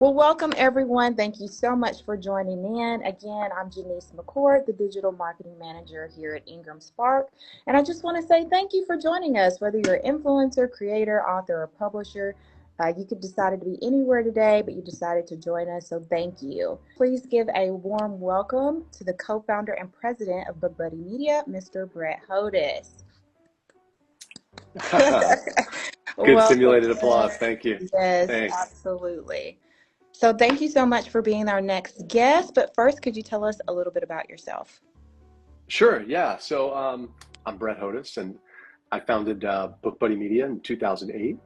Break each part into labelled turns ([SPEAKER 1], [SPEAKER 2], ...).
[SPEAKER 1] Well, welcome everyone. Thank you so much for joining in. Again, I'm Janice McCord, the Digital Marketing Manager here at IngramSpark. And I just want to say thank you for joining us, whether you're an influencer, creator, author, or publisher. You could decide to be anywhere today, but you decided to join us, so thank you. Please give a warm welcome to the co-founder and president of BookBuddy Media, Mr. Brett Hodus.
[SPEAKER 2] Good
[SPEAKER 1] Welcome.
[SPEAKER 2] simulated applause. Thank you.
[SPEAKER 1] Yes,
[SPEAKER 2] Thanks.
[SPEAKER 1] absolutely. So thank you so much for being our next guest. But first, could you tell us a little bit about yourself?
[SPEAKER 2] Sure. Yeah. I'm Brett Hodus, and I founded BookBuddy Media in 2008.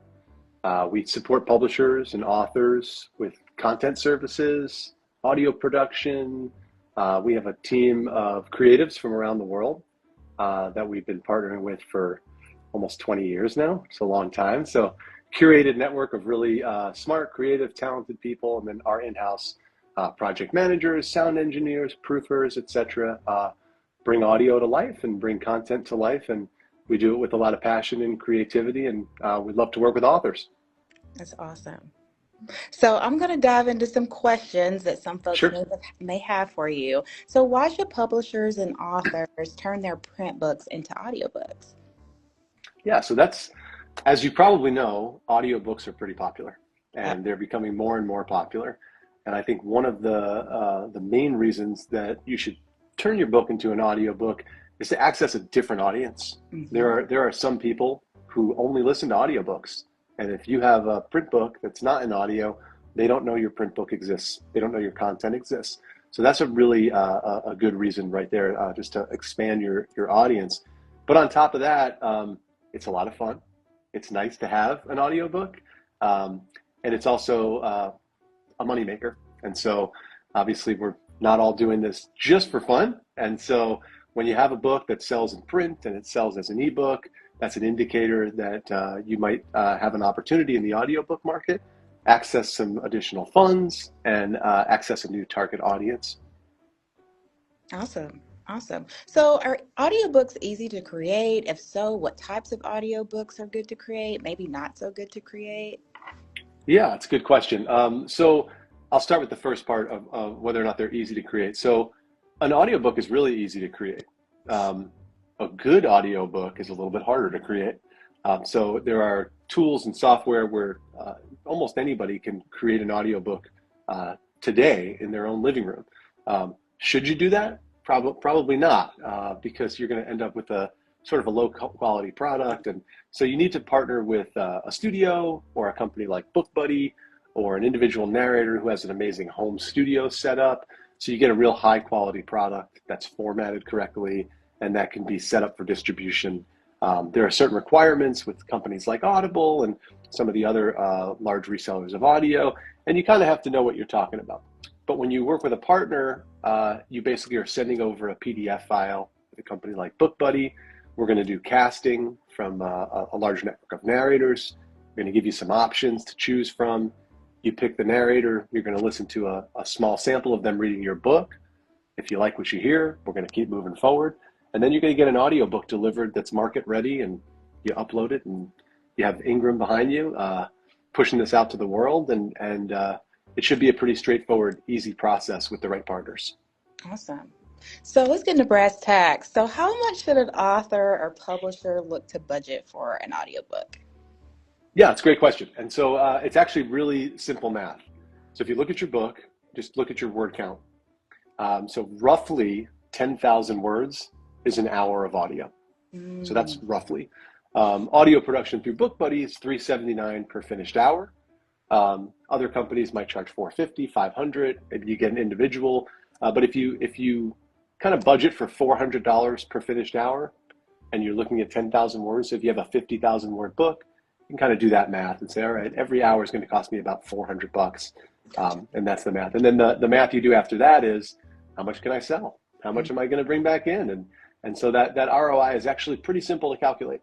[SPEAKER 2] We support publishers and authors with content services, audio production. We have a team of creatives from around the world that we've been partnering with for almost 20 years now. It's a long time. So curated network of really smart, creative, talented people, and then our in-house project managers, sound engineers, proofers, etc. Bring audio to life and bring content to life, and we do it with a lot of passion and creativity, and we'd love to work with authors.
[SPEAKER 1] That's awesome. So I'm going to dive into some questions that some folks
[SPEAKER 2] Sure.
[SPEAKER 1] may have for you. So why should publishers and authors turn their print books into audiobooks?
[SPEAKER 2] Yeah, so that's, as you probably know, audiobooks are pretty popular,
[SPEAKER 1] Yep.
[SPEAKER 2] and they're becoming more and more popular. And I think one of the main reasons that you should turn your book into an audiobook is to access a different audience.
[SPEAKER 1] Mm-hmm.
[SPEAKER 2] There are some people who only listen to audiobooks, and if you have a print book that's not in audio, they don't know your print book exists. They don't know your content exists. So that's a really a good reason right there, just to expand your audience. But on top of that, it's a lot of fun. It's nice to have an audiobook, and it's also a moneymaker. And so obviously we're not all doing this just for fun. And so when you have a book that sells in print and it sells as an ebook, that's an indicator that you might have an opportunity in the audiobook market, access some additional funds, and access a new target audience.
[SPEAKER 1] Awesome. Awesome. So are audiobooks easy to create? If so, what types of audiobooks are good to create? Maybe not so good to create?
[SPEAKER 2] Yeah, it's a good question. So I'll start with the first part of whether or not they're easy to create. So an audiobook is really easy to create. A good audiobook is a little bit harder to create. So there are tools and software where almost anybody can create an audiobook today in their own living room. Should you do that? Probably not, because you're going to end up with a sort of a low quality product. And so you need to partner with a studio or a company like BookBuddy or an individual narrator who has an amazing home studio set up. So you get a real high quality product that's formatted correctly and that can be set up for distribution. There are certain requirements with companies like Audible and some of the other large resellers of audio, and you kind of have to know what you're talking about. But when you work with a partner, you basically are sending over a PDF file with a company like BookBuddy. We're going to do casting from a large network of narrators. We're going to give you some options to choose from. You pick the narrator. You're going to listen to a small sample of them reading your book. If you like what you hear, we're going to keep moving forward. And then you're going to get an audiobook delivered that's market ready, and you upload it, and you have Ingram behind you pushing this out to the world. And it should be a pretty straightforward, easy process with the right partners.
[SPEAKER 1] Awesome. So let's get into brass tacks. So how much should an author or publisher look to budget for an audiobook?
[SPEAKER 2] Yeah, it's a great question. And so it's actually really simple math. So if you look at your book, just look at your word count. So roughly 10,000 words is an hour of audio. So that's roughly. Audio production through BookBuddy is $379 per finished hour. Other companies might charge $450, $500. Maybe you get an individual. But if you kind of budget for $400 per finished hour, and you're looking at 10,000 words, so if you have a 50,000 word book, you can kind of do that math and say, all right, every hour is going to cost me about $400, and that's the math. And then the math you do after that is, how much can I sell? How much am I going to bring back in? And so that ROI is actually pretty simple to calculate.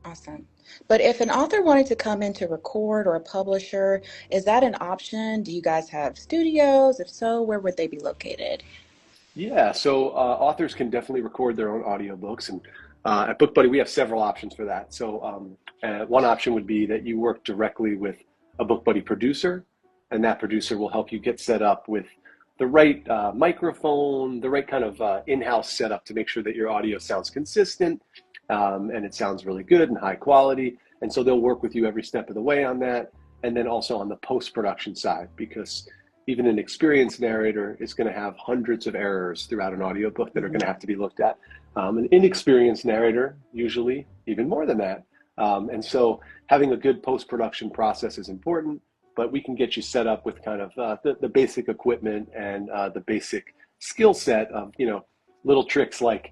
[SPEAKER 1] Awesome. But if an author wanted to come in to record, or a publisher, is that an option? Do you guys have studios? If so, where would they be located?
[SPEAKER 2] Yeah, so authors can definitely record their own audiobooks, and at BookBuddy we have several options for that. So one option would be that you work directly with a BookBuddy producer, and that producer will help you get set up with the right microphone, the right kind of in-house setup to make sure that your audio sounds consistent and it sounds really good and high quality. And so they'll work with you every step of the way on that. And then also on the post-production side, because even an experienced narrator is going to have hundreds of errors throughout an audiobook that are going to have to be looked at. An inexperienced narrator, usually even more than that. And so having a good post-production process is important, but we can get you set up with kind of the basic equipment and the basic skill set of, little tricks like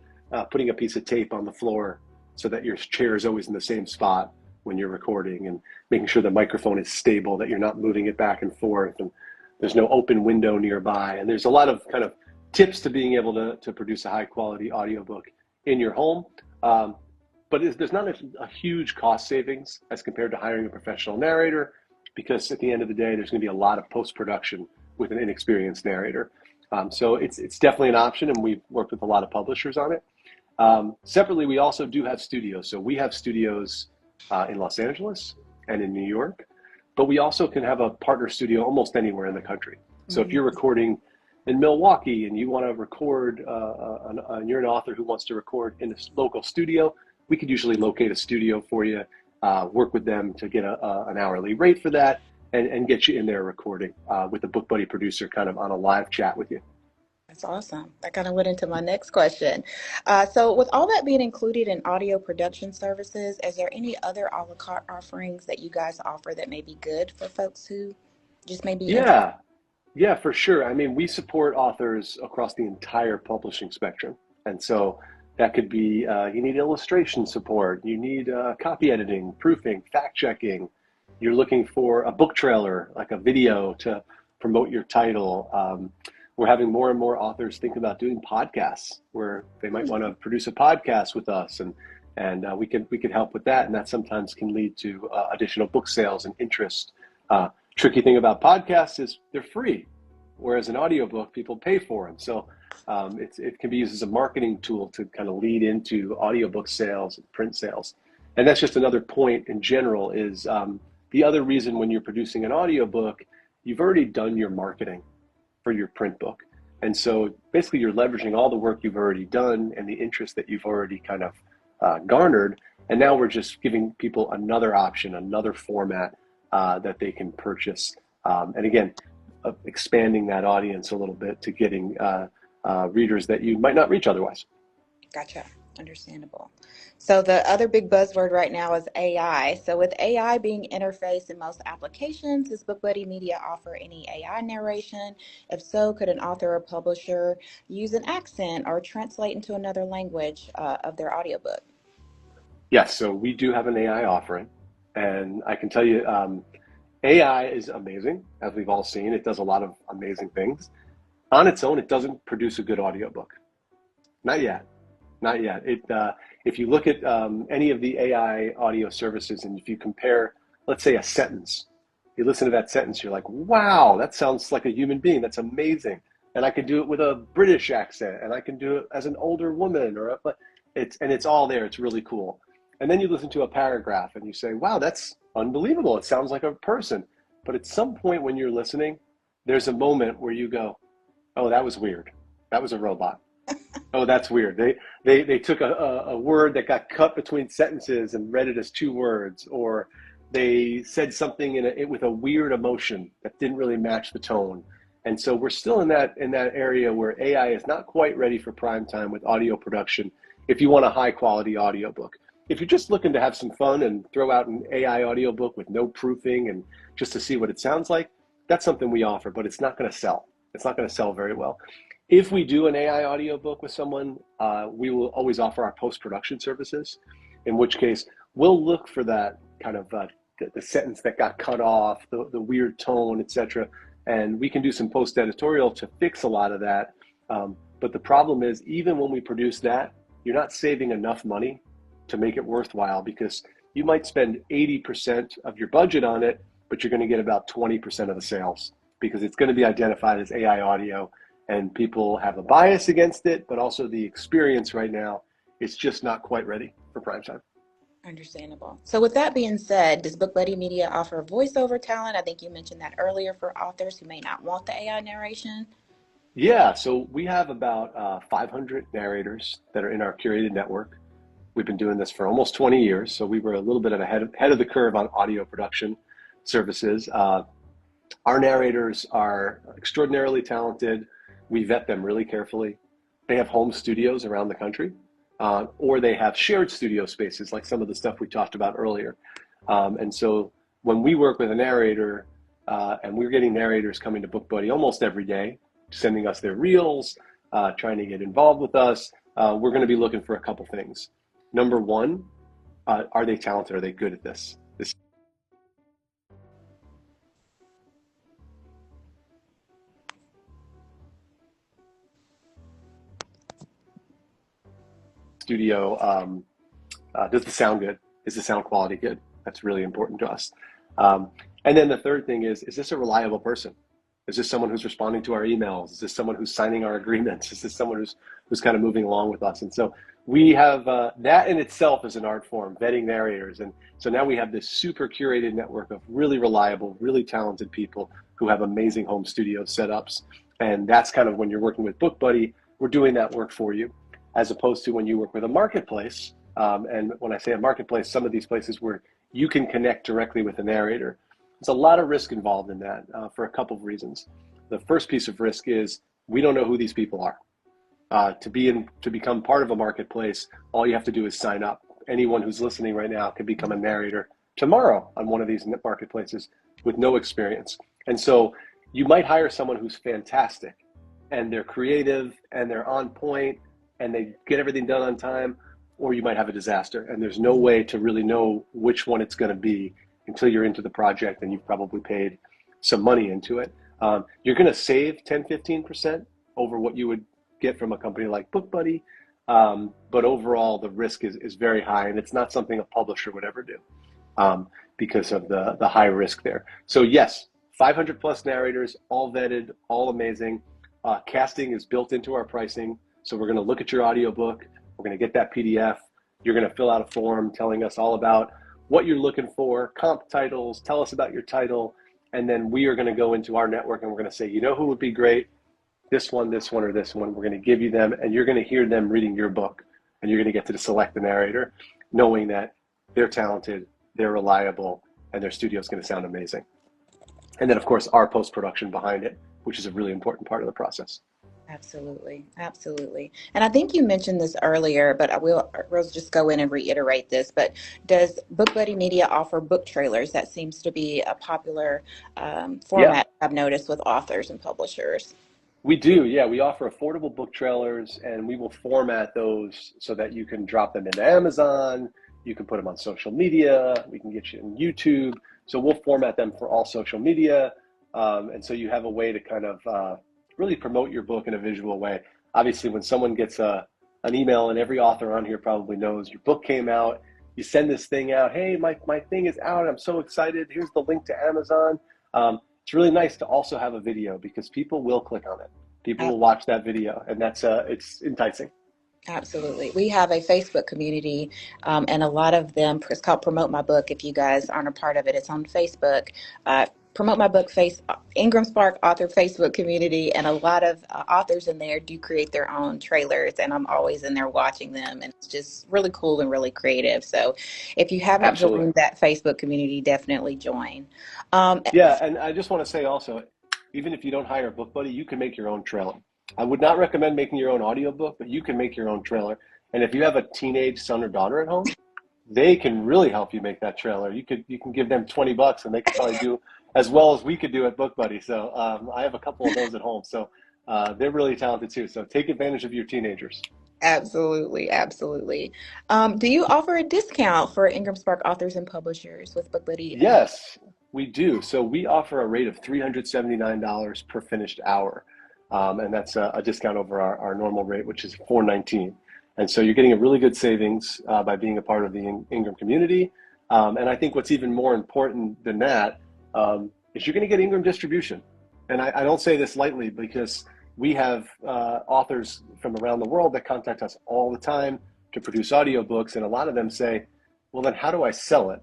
[SPEAKER 2] putting a piece of tape on the floor so that your chair is always in the same spot when you're recording, and making sure the microphone is stable, that you're not moving it back and forth, and there's no open window nearby. And there's a lot of kind of tips to being able to produce a high quality audiobook in your home. But there's not a huge cost savings as compared to hiring a professional narrator, because at the end of the day, there's going to be a lot of post-production with an inexperienced narrator. So it's definitely an option, and we've worked with a lot of publishers on it. Separately, we also do have studios. So we have studios in Los Angeles and in New York, but we also can have a partner studio almost anywhere in the country. So if you're recording in Milwaukee and you want to record, you're an author who wants to record in a local studio, we could usually locate a studio for you, work with them to get an hourly rate for that, and get you in there recording with the Book Buddy producer kind of on a live chat with you.
[SPEAKER 1] That's awesome. That kind of went into my next question. So with all that being included in audio production services, is there any other a la carte offerings that you guys offer that may be good for folks who just may be interested?
[SPEAKER 2] Yeah, for sure. I mean, we support authors across the entire publishing spectrum. And so that could be, you need illustration support, you need copy editing, proofing, fact checking. You're looking for a book trailer, like a video to promote your title. We're having more and more authors think about doing podcasts where they might want to produce a podcast with us, and we can help with that. And that sometimes can lead to additional book sales and interest. Tricky thing about podcasts is they're free, whereas an audiobook, people pay for them. So it can be used as a marketing tool to kind of lead into audiobook sales and print sales. And that's just another point in general is the other reason when you're producing an audiobook, you've already done your marketing for your print book. And so basically you're leveraging all the work you've already done and the interest that you've already kind of garnered. And now we're just giving people another option, another format that they can purchase. And again, expanding that audience a little bit to getting readers that you might not reach otherwise.
[SPEAKER 1] Gotcha. Understandable. So the other big buzzword right now is AI. So with AI being interfaced in most applications, does Book Buddy Media offer any AI narration? If so, could an author or publisher use an accent or translate into another language of their audiobook?
[SPEAKER 2] Yes, so we do have an AI offering. And I can tell you, AI is amazing, as we've all seen. It does a lot of amazing things. On its own, it doesn't produce a good audiobook. Not yet. Not yet. If you look at any of the AI audio services, and if you compare, let's say, a sentence, you listen to that sentence, you're like, wow, that sounds like a human being. That's amazing. And I can do it with a British accent, and I can do it as an older woman, it's all there. It's really cool. And then you listen to a paragraph, and you say, wow, that's unbelievable. It sounds like a person. But at some point when you're listening, there's a moment where you go, oh, that was weird. That was a robot. Oh, that's weird. They took a word that got cut between sentences and read it as two words, or they said something with a weird emotion that didn't really match the tone. And so we're still in that area where AI is not quite ready for prime time with audio production if you want a high quality audiobook. If you're just looking to have some fun and throw out an AI audiobook with no proofing and just to see what it sounds like, that's something we offer, but it's not going to sell. It's not going to sell very well. If we do an AI audiobook with someone, we will always offer our post-production services, in which case we'll look for that kind of the sentence that got cut off, the weird tone, etc. And we can do some post-editorial to fix a lot of that. But the problem is, even when we produce that, you're not saving enough money to make it worthwhile, because you might spend 80% of your budget on it, but you're going to get about 20% of the sales, because it's going to be identified as AI audio. And people have a bias against it, but also the experience right now is just not quite ready for prime time.
[SPEAKER 1] Understandable. So with that being said, does BookBuddy Media offer voiceover talent? I think you mentioned that earlier for authors who may not want the AI narration.
[SPEAKER 2] Yeah, so we have about 500 narrators that are in our curated network. We've been doing this for almost 20 years, so we were a little bit of ahead of the curve on audio production services. Our narrators are extraordinarily talented. We vet them really carefully. They have home studios around the country, or they have shared studio spaces like some of the stuff we talked about earlier. And so when we work with a narrator, and we're getting narrators coming to BookBuddy almost every day, sending us their reels, trying to get involved with us, we're going to be looking for a couple things. Number one, are they talented? Are they good at this? This studio, does the sound good? Is the sound quality good? That's really important to us. And then the third thing is this a reliable person? Is this someone who's responding to our emails? Is this someone who's signing our agreements? Is this someone who's kind of moving along with us? And so we have that in itself is an art form, vetting narrators. And so now we have this super curated network of really reliable, really talented people who have amazing home studio setups. And that's kind of when you're working with BookBuddy, we're doing that work for you, as opposed to when you work with a marketplace. And when I say a marketplace, some of these places where you can connect directly with a narrator. There's a lot of risk involved in that for a couple of reasons. The first piece of risk is we don't know who these people are. To become part of a marketplace, all you have to do is sign up. Anyone who's listening right now can become a narrator tomorrow on one of these marketplaces with no experience. And so you might hire someone who's fantastic and they're creative and they're on point and they get everything done on time, or you might have a disaster and there's no way to really know which one it's going to be until you're into the project and you've probably paid some money into it. You're going to save 10, 15% over what you would get from a company like BookBuddy. But overall, the risk is very high, and it's not something a publisher would ever do because of the high risk there. So yes, 500 plus narrators, all vetted, all amazing. Casting is built into our pricing. So we're going to look at your audiobook. We're going to get that PDF. You're going to fill out a form telling us all about what you're looking for, comp titles, tell us about your title, and then we are going to go into our network and we're going to say, you know who would be great? This one, or this one. We're going to give you them, and you're going to hear them reading your book, and you're going to get to select the narrator, knowing that they're talented, they're reliable, and their studio is going to sound amazing. And then, of course, our post-production behind it, which is a really important part of the process.
[SPEAKER 1] Absolutely, absolutely. And I think you mentioned this earlier, but we'll just go in and reiterate this. But does BookBuddy Media offer book trailers? That seems to be a popular
[SPEAKER 2] Yeah,
[SPEAKER 1] format I've noticed with authors and publishers.
[SPEAKER 2] we do. Yeah, we offer affordable book trailers, and we will format those so that you can drop them into Amazon. You can put them on social media. We can get you in YouTube. So we'll format them for all social media. And so you have a way to kind of really promote your book in a visual way. Obviously, when someone gets an email, and every author on here probably knows your book came out, you send this thing out. Hey, my thing is out. I'm so excited. Here's the link to Amazon. It's really nice to also have a video because people will click on it. People will watch that video, and that's it's enticing.
[SPEAKER 1] Absolutely. We have a Facebook community, and a lot of them, it's called Promote My Book. If you guys aren't a part of it, it's on Facebook. Promote My Book, IngramSpark author Facebook community, and a lot of authors in there do create their own trailers, and I'm always in there watching them, and it's just really cool and really creative. So if you haven't
[SPEAKER 2] Absolutely.
[SPEAKER 1] joined that Facebook community, definitely join.
[SPEAKER 2] Yeah, and I just want to say also, even if you don't hire a book buddy, you can make your own trailer. I would not recommend making your own audiobook, but you can make your own trailer. And if you have a teenage son or daughter at home, they can really help you make that trailer. You can give them $20 and they could probably do as well as we could do at BookBuddy. So I have a couple of those at home. So they're really talented too. So take advantage of your teenagers.
[SPEAKER 1] Absolutely, absolutely. Do you offer a discount for IngramSpark authors and publishers with BookBuddy?
[SPEAKER 2] Yes, we do. So we offer a rate of $379 per finished hour. And that's a discount over our normal rate, which is $419. And so you're getting a really good savings by being a part of the Ingram community. And I think what's even more important than that is you're going to get Ingram distribution. And I don't say this lightly because we have authors from around the world that contact us all the time to produce audiobooks. And a lot of them say, well, then how do I sell it?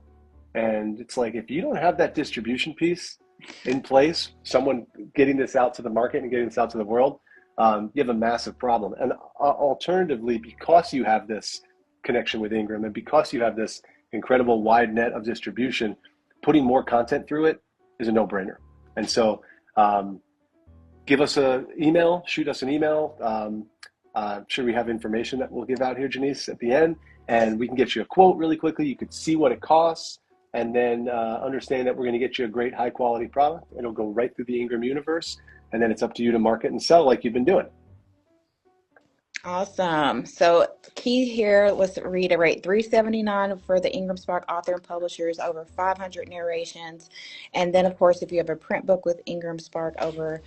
[SPEAKER 2] And it's like, if you don't have that distribution piece in place, someone getting this out to the market and getting this out to the world, you have a massive problem. And alternatively, because you have this connection with Ingram and because you have this incredible wide net of distribution, putting more content through it is a no-brainer. And so give us an email, shoot us an email. I'm sure we have information that we'll give out here, Janice, at the end, and we can get you a quote really quickly. You could see what it costs, and then understand that we're going to get you a great high quality product. It'll go right through the Ingram universe, and then it's up to you to market and sell like you've been doing.
[SPEAKER 1] Awesome. So key here was to reiterate $379 for the IngramSpark author and publishers, over 500 narrations. And then of course, if you have a print book with IngramSpark, over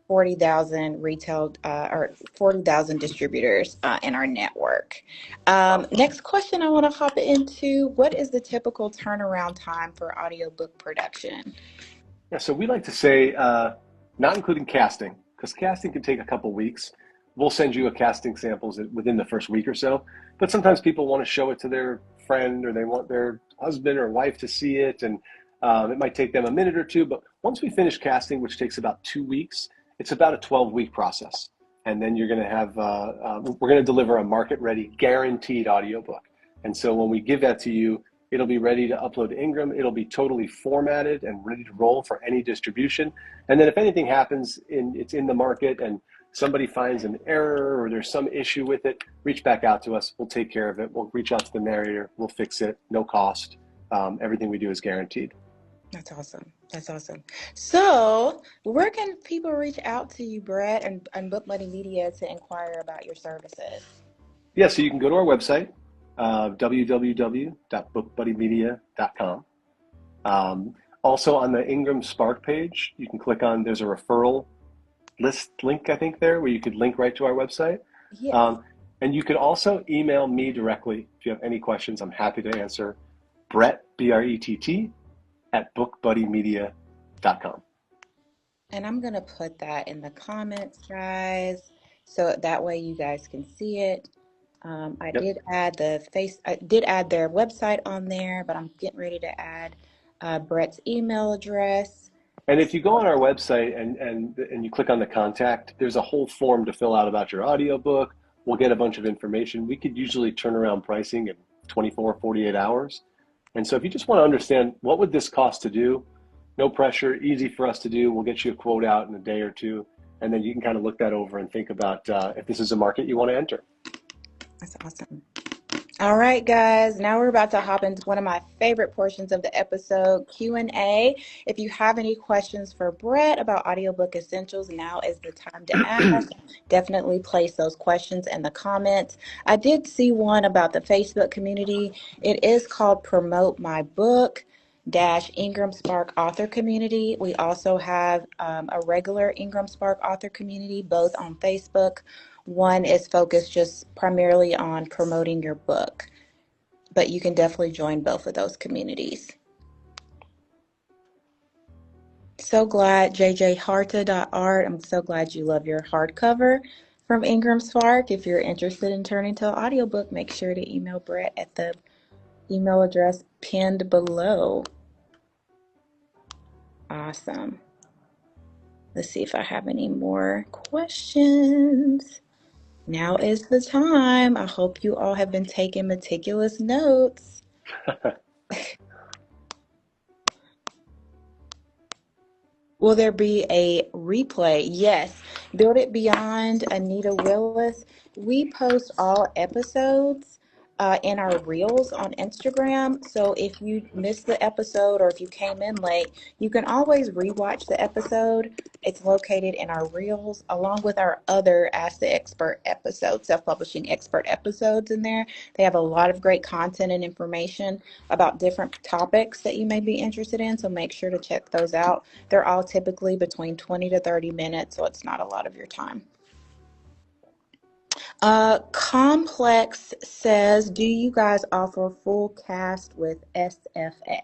[SPEAKER 1] 40,000 retail or 40,000 distributors in our network. Next question I want to hop into, what is the typical turnaround time for audiobook production?
[SPEAKER 2] Yeah, so we like to say, not including casting, because casting can take a couple weeks. We'll send you a casting samples within the first week or so, but sometimes people want to show it to their friend or they want their husband or wife to see it, and it might take them a minute or two, but once we finish casting, which takes about 2 weeks, it's about a 12-week process. And then you're going to have, we're going to deliver a market-ready, guaranteed audiobook. And so when we give that to you, it'll be ready to upload to Ingram. It'll be totally formatted and ready to roll for any distribution. And then if anything happens, it's in the market and somebody finds an error or there's some issue with it, reach back out to us. We'll take care of it. We'll reach out to the narrator. We'll fix it. No cost. Everything we do is guaranteed.
[SPEAKER 1] That's awesome. That's awesome. So where can people reach out to you, Brett, and Book Buddy Media to inquire about your services?
[SPEAKER 2] Yeah, so you can go to our website, www.bookbuddymedia.com. Also on the IngramSpark page, you can click on, there's a referral list link, I think, there, where you could link right to our website.
[SPEAKER 1] Yes.
[SPEAKER 2] And you could also email me directly if you have any questions. I'm happy to answer. Brett, B-R-E-T-T, at bookbuddymedia.com.
[SPEAKER 1] And I'm going to put that in the comments, guys, so that way you guys can see it. I did add I did add their website on there, but I'm getting ready to add Brett's email address.
[SPEAKER 2] And if you go on our website and you click on the contact, there's a whole form to fill out about your audiobook. We'll get a bunch of information. We could usually turn around pricing in 24, 48 hours. And so if you just want to understand what would this cost to do, no pressure, easy for us to do. We'll get you a quote out in a day or two, and then you can kind of look that over and think about if this is a market you want to enter.
[SPEAKER 1] That's awesome. All right, guys, now we're about to hop into one of my favorite portions of the episode, Q&A. If you have any questions for Brett about audiobook essentials, now is the time to ask. Definitely place those questions in the comments. I did see one about the Facebook community. It is called Promote My Book IngramSpark author community. We also have a regular IngramSpark author community, both on Facebook. One is focused just primarily on promoting your book, but you can definitely join both of those communities. So glad, jjharta.art. I'm so glad you love your hardcover from IngramSpark. If you're interested in turning to an audiobook, make sure to email Brett at the email address pinned below. Awesome. Let's see if I have any more questions. Now is the time. I hope you all have been taking meticulous notes. Will there be a replay? Yes. Build It Beyond, Anita Willis. We post all episodes in our reels on Instagram. So if you missed the episode or if you came in late, you can always rewatch the episode. It's located in our reels along with our other Ask the Expert episodes, self-publishing expert episodes in there. They have a lot of great content and information about different topics that you may be interested in. So make sure to check those out. They're all typically between 20 to 30 minutes, so it's not a lot of your time. Complex says, do you guys offer full cast with SFX?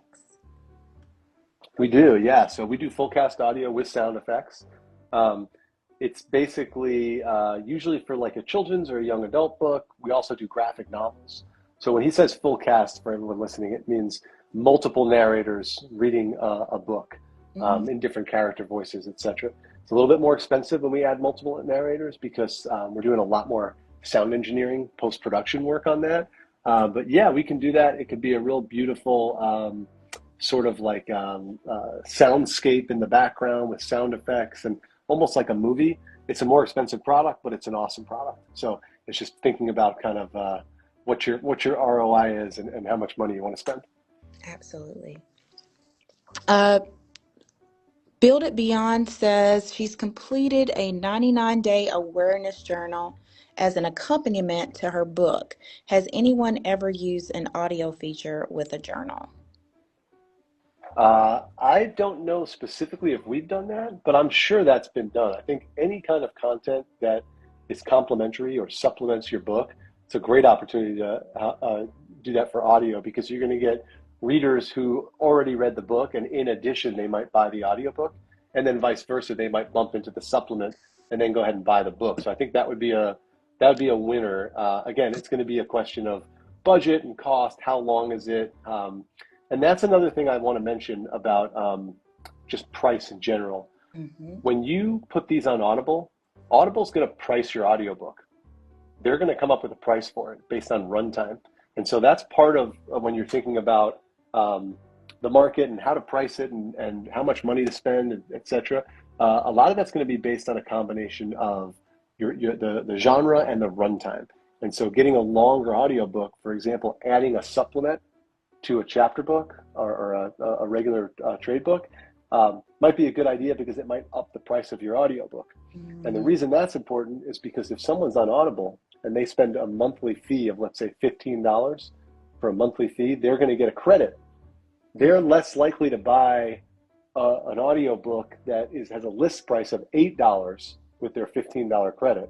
[SPEAKER 2] We do, yeah. So we do full cast audio with sound effects. It's basically usually for like a children's or a young adult book. We also do graphic novels. So when he says full cast, for everyone listening, it means multiple narrators reading a book in different character voices, etc. It's a little bit more expensive when we add multiple narrators because we're doing a lot more sound engineering, post-production work on that. But yeah, we can do that. It could be a real beautiful sort of like soundscape in the background with sound effects and almost like a movie. It's a more expensive product, but it's an awesome product. So it's just thinking about kind of what your ROI is and how much money you want to spend.
[SPEAKER 1] Absolutely. Build It Beyond says she's completed a 99-day awareness journal as an accompaniment to her book. Has anyone ever used an audio feature with a journal?
[SPEAKER 2] I don't know specifically if we've done that, but I'm sure that's been done. I think any kind of content that is complementary or supplements your book, it's a great opportunity to do that for audio because you're going to get readers who already read the book, and in addition, they might buy the audiobook, and then vice versa, they might bump into the supplement and then go ahead and buy the book. So I think that would be a winner. Again, it's going to be a question of budget and cost. How long is it? And that's another thing I want to mention about just price in general. When you put these on Audible, Audible's going to price your audiobook. They're going to come up with a price for it based on runtime. And so that's part of when you're thinking about the market and how to price it and how much money to spend, et cetera. A lot of that's going to be based on a combination of the genre and the runtime. And so getting a longer audiobook, for example, adding a supplement to a chapter book or a regular trade book might be a good idea because it might up the price of your audiobook. And the reason that's important is because if someone's on Audible and they spend a monthly fee of, let's say, $15 for a monthly fee, they're going to get a credit. They're less likely to buy an audiobook that has a list price of $8 with their $15 credit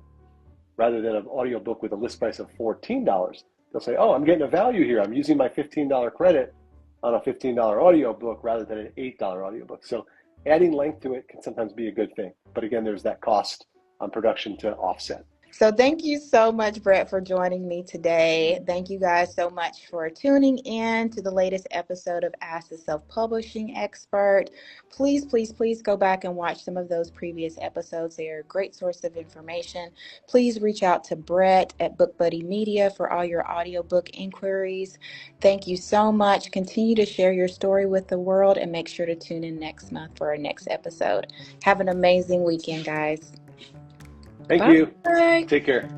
[SPEAKER 2] rather than an audiobook with a list price of $14. They'll say, oh, I'm getting a value here. I'm using my $15 credit on a $15 audiobook rather than an $8 audiobook. So adding length to it can sometimes be a good thing. But again, there's that cost on production to offset.
[SPEAKER 1] So thank you so much, Brett, for joining me today. Thank you guys so much for tuning in to the latest episode of Ask the Self-Publishing Expert. Please, please, please go back and watch some of those previous episodes. They are a great source of information. Please reach out to Brett at Book Buddy Media for all your audiobook inquiries. Thank you so much. Continue to share your story with the world and make sure to tune in next month for our next episode. Have an amazing weekend, guys.
[SPEAKER 2] Thank
[SPEAKER 1] Bye.
[SPEAKER 2] you. Take care.